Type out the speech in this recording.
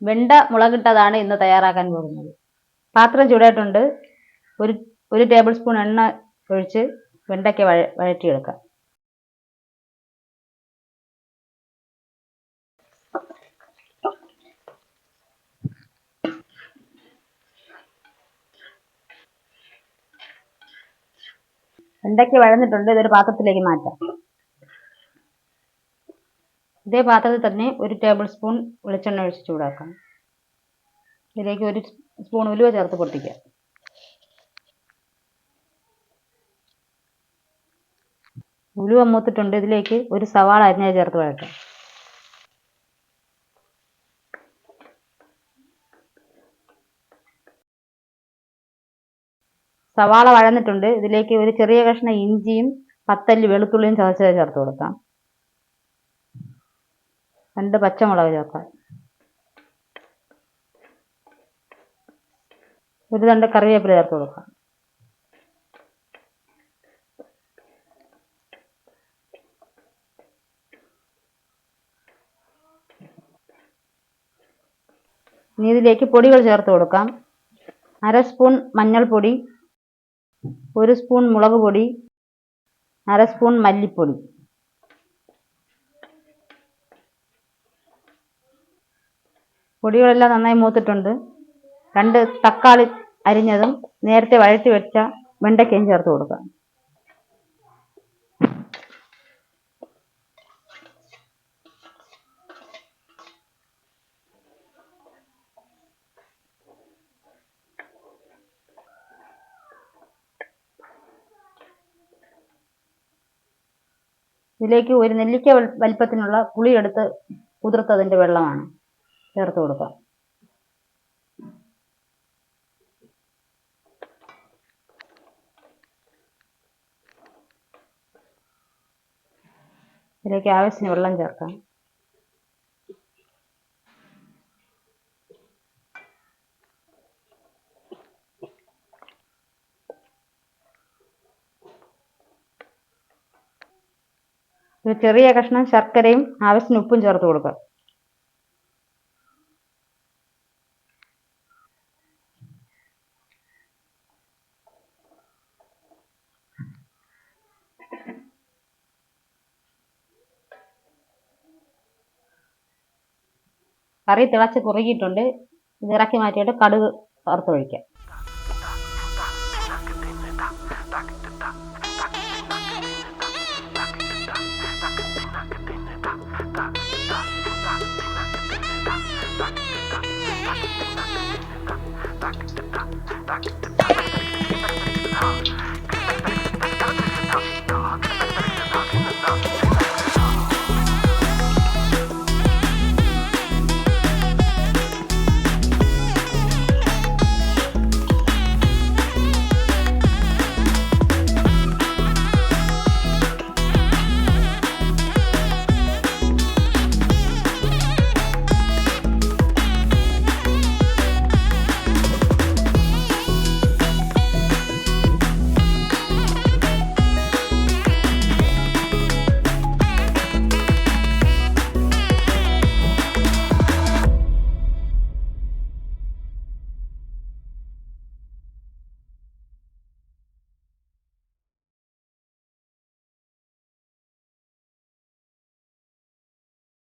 വെണ്ട മുളകിട്ടതാണ് ഇന്ന് തയ്യാറാക്കാൻ പോകുന്നത്. പാത്രം ചൂടായിട്ടുണ്ട്. ഒരു ടേബിൾ സ്പൂൺ എണ്ണ ഒഴിച്ച് വെണ്ടയ്ക്ക വഴറ്റിയെടുക്കാം. വെണ്ടയ്ക്ക വഴന്നിട്ടുണ്ട്. ഇതൊരു പാത്രത്തിലേക്ക് മാറ്റാം. ഇതേ പാത്രത്തിൽ തന്നെ ഒരു ടേബിൾ സ്പൂൺ വെളിച്ചെണ്ണ ഒഴിച്ച് ചൂടാക്കാം. ഇതിലേക്ക് ഒരു സ്പൂൺ ഉലുവ ചേർത്ത് പൊട്ടിക്കാം. ഉലുവ മൂത്തിട്ടുണ്ട്. ഇതിലേക്ക് ഒരു സവാള അരിഞ്ഞത് ചേർത്ത് വഴറ്റാം. സവാള വഴന്നിട്ടുണ്ട്. ഇതിലേക്ക് ഒരു ചെറിയ കഷ്ണം ഇഞ്ചിയും 10 അല്ലി വെളുത്തുള്ളിയും ചതച്ചത് ചേർത്ത് കൊടുക്കാം. 2 പച്ചമുളക് ചേർക്കാം. ഒരു തണ്ട് കറിവേപ്പില ചേർത്ത് കൊടുക്കാം. ഇനി ഇതിലേക്ക് പൊടികൾ ചേർത്ത് കൊടുക്കാം. 1/2 സ്പൂൺ മഞ്ഞൾപ്പൊടി, 1 സ്പൂൺ മുളക് പൊടി, 1/2 സ്പൂൺ മല്ലിപ്പൊടി. പൊടികളെല്ലാം നന്നായി മൂത്തിട്ടുണ്ട്. 2 തക്കാളി അരിഞ്ഞതും നേരത്തെ വഴറ്റി വെച്ച വെണ്ടയ്ക്കയും ചേർത്ത് കൊടുക്കാം. ഇതിലേക്ക് ഒരു നെല്ലിക്ക വലിപ്പത്തിനുള്ള പുളി എടുത്ത് കുതിർത്തതിൻ്റെ വെള്ളമാണ് ചേർത്ത് കൊടുക്കാം. ഇതിലേക്ക് ആവശ്യത്തിന് വെള്ളം ചേർക്കാം. ഒരു ചെറിയ കഷ്ണം ശർക്കരയും ആവശ്യത്തിന് ഉപ്പും ചേർത്ത് കൊടുക്കുക. കറി തിളച്ച് കുറുകിയിട്ടുണ്ട്. ഇത് ഇറക്കി മാറ്റിയിട്ട് കടുക് വറുത്തൊഴിക്കാം.